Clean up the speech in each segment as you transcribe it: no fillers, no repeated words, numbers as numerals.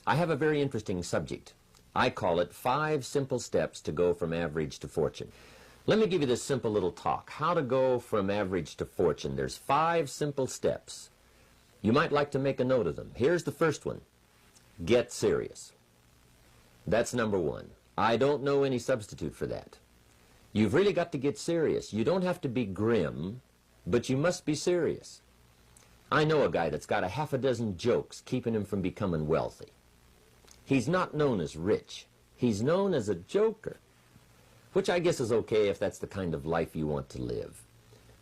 I have a very interesting subject. I call it 5 simple steps to go from average to fortune. Let me give you this simple little talk. How to go from average to fortune. There's 5 simple steps. You might like to make a note of them. Here's the first one. Get serious. That's number 1. I don't know any substitute for that. You've really got to get serious. You don't have to be grim, but you must be serious. I know a guy that's got a half a dozen jokes keeping him from becoming wealthy. He's not known as rich. He's known as a joker, which I guess is okay if that's the kind of life you want to live.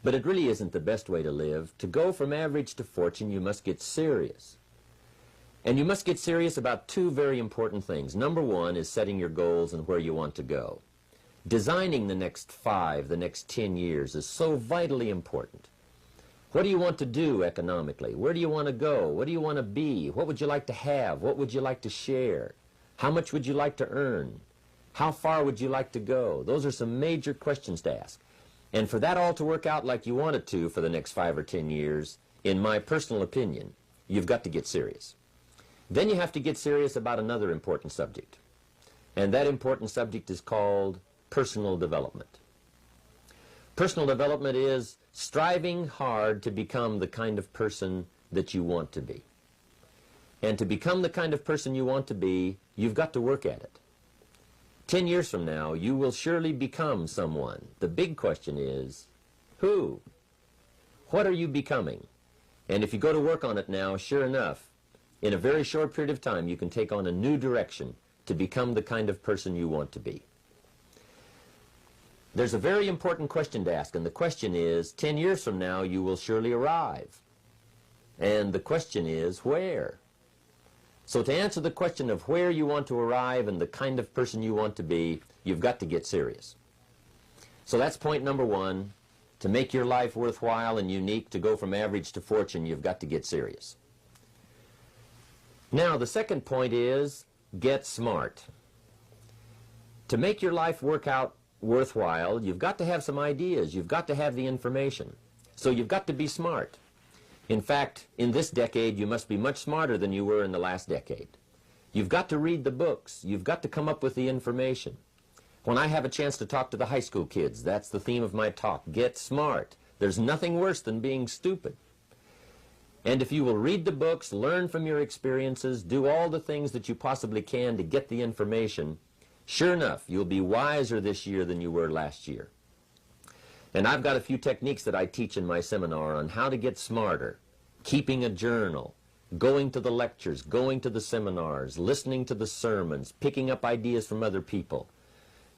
But it really isn't the best way to live. To go from average to fortune, you must get serious. And you must get serious about 2 very important things. Number 1 is setting your goals and where you want to go. Designing the next 5, the next 10 years is so vitally important. What do you want to do economically? Where do you want to go? What do you want to be? What would you like to have? What would you like to share? How much would you like to earn? How far would you like to go? Those are some major questions to ask. And for that all to work out like you want it to for the next 5 or 10 years, in my personal opinion, you've got to get serious. Then you have to get serious about another important subject. And that important subject is called personal development. Personal development is striving hard to become the kind of person that you want to be. And to become the kind of person you want to be, you've got to work at it. 10 years from now, you will surely become someone. The big question is, who? What are you becoming? And if you go to work on it now, sure enough, in a very short period of time, you can take on a new direction to become the kind of person you want to be. There's a very important question to ask, and the question is, 10 years from now, you will surely arrive. And the question is, where? So to answer the question of where you want to arrive and the kind of person you want to be, you've got to get serious. So that's point number 1. To make your life worthwhile and unique, to go from average to fortune, you've got to get serious. Now, the second point is, get smart. To make your life work out worthwhile, you've got to have some ideas. You've got to have the information. So you've got to be smart. In fact, in this decade, you must be much smarter than you were in the last decade. You've got to read the books. You've got to come up with the information. When I have a chance to talk to the high school kids, that's the theme of my talk. Get smart. There's nothing worse than being stupid. And if you will read the books, learn from your experiences, do all the things that you possibly can to get the information, sure enough, you'll be wiser this year than you were last year. And I've got a few techniques that I teach in my seminar on how to get smarter, keeping a journal, going to the lectures, going to the seminars, listening to the sermons, picking up ideas from other people.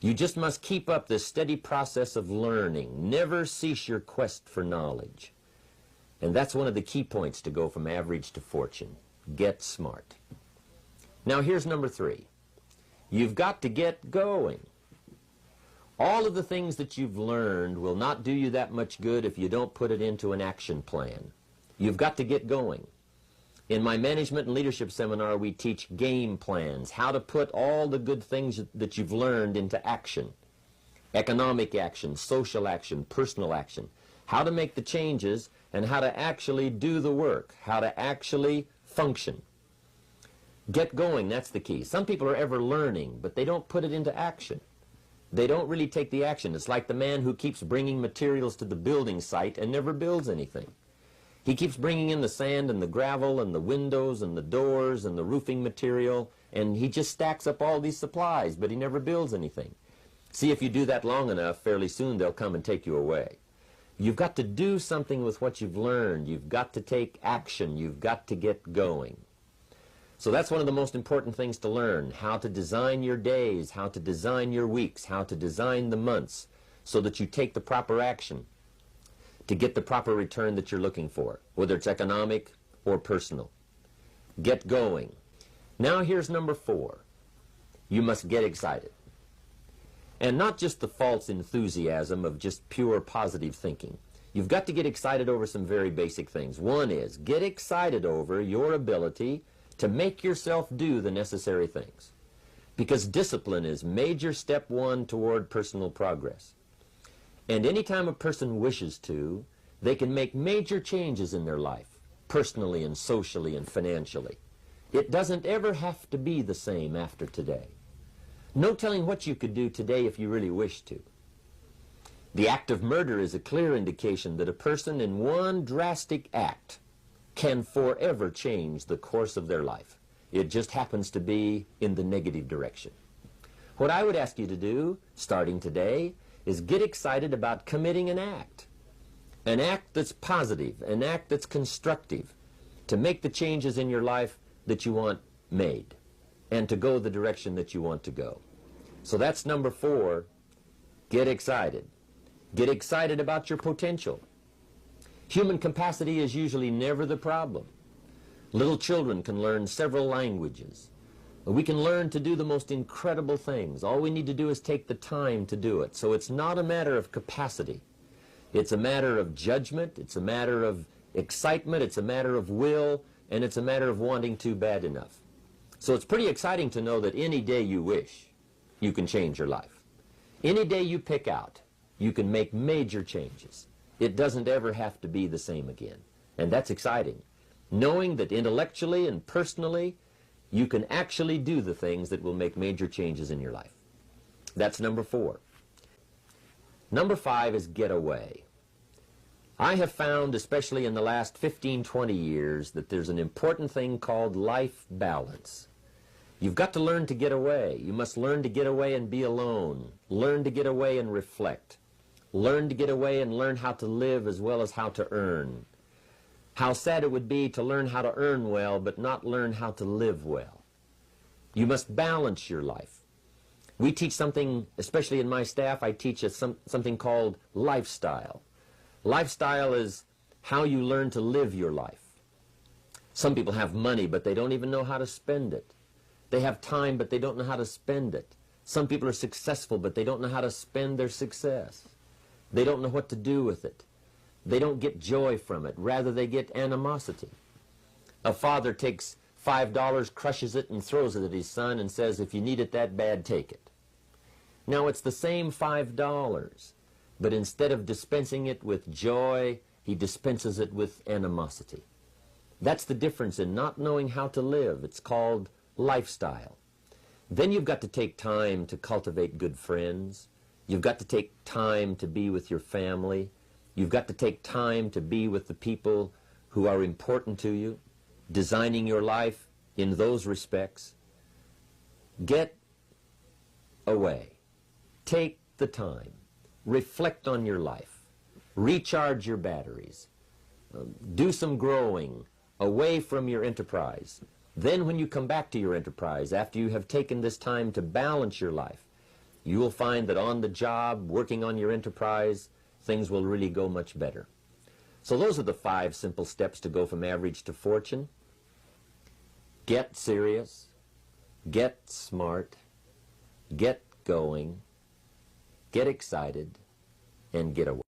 You just must keep up this steady process of learning. Never cease your quest for knowledge. And that's one of the key points to go from average to fortune. Get smart. Now here's number 3. You've got to get going. All of the things that you've learned will not do you that much good if you don't put it into an action plan. You've got to get going. In my management and leadership seminar, we teach game plans, how to put all the good things that you've learned into action. Economic action, social action, personal action. How to make the changes and how to actually do the work, how to actually function. Get going, that's the key. Some people are ever learning, but they don't put it into action. They don't really take the action. It's like the man who keeps bringing materials to the building site and never builds anything. He keeps bringing in the sand and the gravel and the windows and the doors and the roofing material, and he just stacks up all these supplies, but he never builds anything. See, if you do that long enough, fairly soon they'll come and take you away. You've got to do something with what you've learned. You've got to take action. You've got to get going. So that's one of the most important things to learn, how to design your days, how to design your weeks, how to design the months, so that you take the proper action to get the proper return that you're looking for, whether it's economic or personal. Get going. Now here's number 4. You must get excited. And not just the false enthusiasm of just pure positive thinking. You've got to get excited over some very basic things. One is, get excited over your ability to make yourself do the necessary things. Because discipline is major step 1 toward personal progress. And anytime a person wishes to, they can make major changes in their life, personally and socially and financially. It doesn't ever have to be the same after today. No telling what you could do today if you really wished to. The act of murder is a clear indication that a person in one drastic act can forever change the course of their life. It just happens to be in the negative direction. What I would ask you to do, starting today, is get excited about committing an act that's positive, an act that's constructive, to make the changes in your life that you want made, and to go the direction that you want to go. So that's number 4, get excited. Get excited about your potential. Human capacity is usually never the problem. Little children can learn several languages. We can learn to do the most incredible things. All we need to do is take the time to do it. So it's not a matter of capacity. It's a matter of judgment. It's a matter of excitement. It's a matter of will. And it's a matter of wanting to bad enough. So it's pretty exciting to know that any day you wish, you can change your life. Any day you pick out, you can make major changes. It doesn't ever have to be the same again. And that's exciting. Knowing that intellectually and personally, you can actually do the things that will make major changes in your life. That's number 4. Number 5 is get away. I have found, especially in the last 15, 20 years, that there's an important thing called life balance. You've got to learn to get away. You must learn to get away and be alone. Learn to get away and reflect. Learn to get away and learn how to live as well as how to earn. How sad it would be to learn how to earn well but not learn how to live well. You must balance your life. We teach something, especially in my staff, I teach something called lifestyle. Lifestyle is how you learn to live your life. Some people have money, but they don't even know how to spend it. They have time, but they don't know how to spend it. Some people are successful, but they don't know how to spend their success. They don't know what to do with it. They don't get joy from it. Rather, they get animosity. A father takes $5, crushes it, and throws it at his son and says, if you need it that bad, take it. Now, it's the same $5, but instead of dispensing it with joy, he dispenses it with animosity. That's the difference in not knowing how to live. It's called lifestyle. Then you've got to take time to cultivate good friends. You've got to take time to be with your family. You've got to take time to be with the people who are important to you, designing your life in those respects. Get away. Take the time. Reflect on your life. Recharge your batteries. Do some growing away from your enterprise. Then when you come back to your enterprise, after you have taken this time to balance your life, you will find that on the job, working on your enterprise, things will really go much better. So those are the 5 simple steps to go from average to fortune. Get serious, get smart, get going, get excited, and get away.